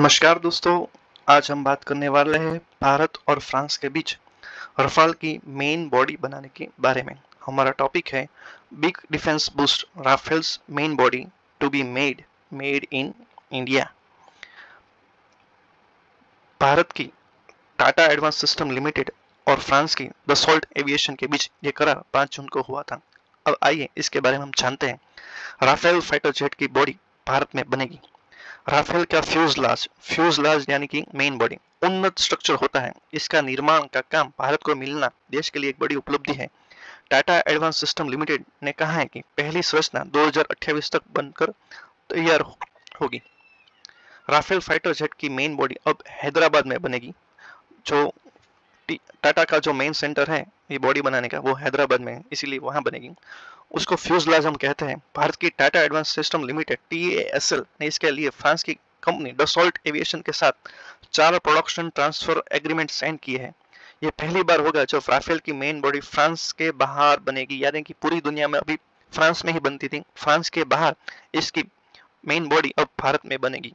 नमस्कार दोस्तों। आज हम बात करने वाले हैं भारत और फ्रांस के बीच रफाल की मेन बॉडी बनाने के बारे में। हमारा टॉपिक है big defence boost Rafale's main body to be made in India. Bharat की टाटा एडवांस सिस्टम लिमिटेड और फ्रांस की दसॉल्ट एविएशन के बीच ये करार 5 जून को हुआ था। अब आइए इसके बारे में हम जानते हैं। राफेल फाइटर जेट की बॉडी भारत में बनेगी। राफेल का फ्यूजलाज यानी कि मेन बॉडी उन्नत स्ट्रक्चर होता है। इसका निर्माण का काम भारत को मिलना देश के लिए एक बड़ी उपलब्धि है। टाटा एडवांस सिस्टम लिमिटेड ने कहा है कि पहली संरचना 2028 तक बनकर तैयार होगी। राफेल फाइटर जेट की मेन बॉडी अब हैदराबाद में बनेगी। जो टाटा का जो मेन सेंटर है ये बॉडी बनाने का वो हैदराबाद में है, इसीलिए वहां बनेगी। उसको फ्यूजलाज हम कहते हैं। भारत की Tata advance system limited TASL ने इसके लिए फ्रांस की कंपनी डसॉल्ट एविएशन के साथ 4 प्रोडक्शन ट्रांसफर एग्रीमेंट साइन किए हैं। ये पहली बार होगा जब राफेल की मेन बॉडी फ्रांस के बाहर बनेगी, यानी कि पूरी दुनिया में अभी फ्रांस में ही बनती थी, फ्रांस के बाहर इसकी मेन बॉडी अब भारत में बनेगी।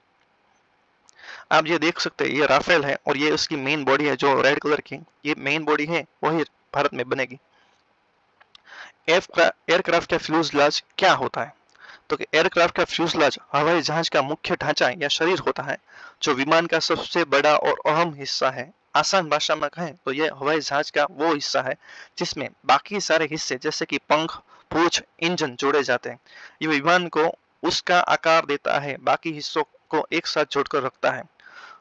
आप ये देख सकते हैं, ये राफेल है और ये उसकी मेन बॉडी है जो रेड कलर की, ये मेन बॉडी है वही भारत में बनेगी। एयरक्राफ्ट का फ्यूजलाज क्या होता है? तो एयरक्राफ्ट का फ्यूजलाज हवाई जहाज का मुख्य ढांचा या शरीर होता है, जो विमान का सबसे बड़ा और अहम हिस्सा है। आसान भाषा में कहें तो यह हवाई जहाज का वो हिस्सा है जिसमें बाकी सारे हिस्से जैसे कि पंख, पूंछ, इंजन जोड़े जाते हैं। ये विमान को उसका आकार देता है, बाकी हिस्सों को एक साथ जोड़कर रखता है।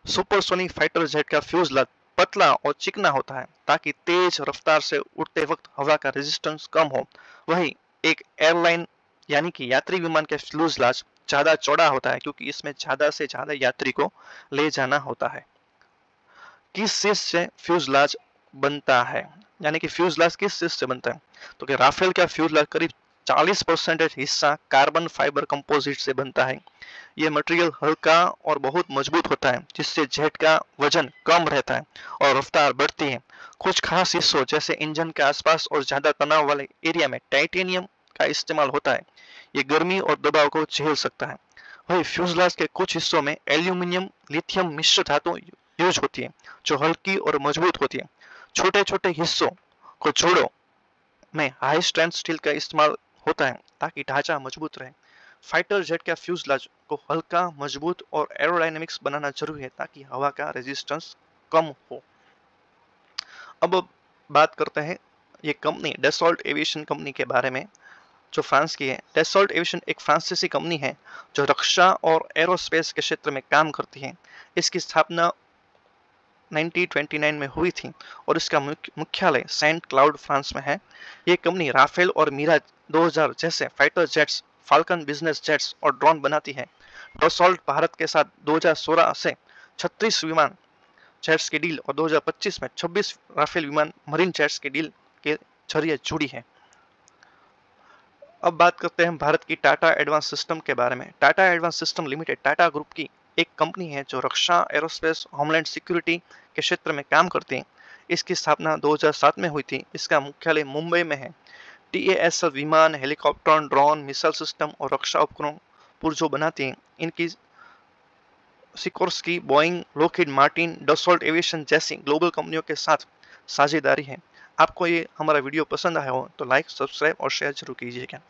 सुपरसोनिक फाइटर जेट का फ्यूजलाज पतला और चिकना होता है ताकि तेज रफ्तार से उड़ते वक्त हवा का रेजिस्टेंस कम हो। वही एक एयरलाइन यानी कि यात्री विमान के फ्यूजलाज ज्यादा चौड़ा होता है क्योंकि इसमें ज्यादा से ज्यादा यात्री को ले जाना होता है। किस चीज से फ्यूजलाज बनता है, यानी कि फ्यूजलाज किस चीज से बनता है? तो कि राफेल का फ्यूजलाज करीब 40% हिस्सा कार्बन फाइबर कंपोजिट से बनता है। ये मटेरियल हल्का और बहुत मजबूत होता है जिससे जेट का वजन कम रहता है और रफ्तार बढ़ती है। कुछ खास हिस्सों जैसे इंजन के आसपास और ज्यादा तनाव वाले एरिया में टाइटेनियम का इस्तेमाल होता है। ये गर्मी और दबाव को झेल सकता है। वही फ्यूजलाज के कुछ हिस्सों में एल्यूमिनियम लिथियम मिश्र धातु यूज होती है जो हल्की और मजबूत होती है। छोटे छोटे हिस्सों को जोड़ों में हाई स्ट्रेंथ स्टील का इस्तेमाल होता है ताकि ढांचा मजबूत रहे। फाइटर जेट का फ्यूजलाज को हल्का, मजबूत और एरोडायनेमिक्स बनाना जरूरी है ताकि हवा का रेजिस्टेंस कम हो। अब बात करते हैं ये कंपनी डसॉल्ट एविएशन कंपनी के बारे में, जो फ्रांस की है। डसॉल्ट एविएशन एक फ्रांसीसी कंपनी है जो रक्षा और एरोस्पेस के क्षेत्र में काम करती है। इसकी स्थापना 1929 में हुई थी और इसका मुख्यालय सेंट क्लाउड फ्रांस में है। ये कंपनी राफेल और मिराज 2000 जैसे fighter jets, falcon business jets और ड्रोन बनाती है। डसॉल्ट भारत के साथ 2016 से 36 विमान जेट्स की डील और 2025 में 26 राफेल विमान मरीन जेट्स की डील के जरिए जुड़ी है। अब बात करते हैं भारत की टाटा एडवांस सिस्टम के बारे में। Tata advance system limited Tata group की एक कंपनी है जो रक्षा, एरोस्पेस, होमलैंड सिक्योरिटी के क्षेत्र में काम करती है। इसकी स्थापना 2007 में हुई थी। इसका मुख्यालय मुंबई में है। TASL विमान, हेलीकॉप्टर, ड्रोन, मिसाइल सिस्टम और रक्षा उपकरण पुर्जों बनाती है। इनकी Sikorsky, Boeing, Lockheed Martin, Dassault aviation जैसी ग्लोबल कंपनियों के साथ साझेदारी है। आपको ये हमारा वीडियो पसंद आया हो तो लाइक, सब्सक्राइब और शेयर जरूर कीजिएगा।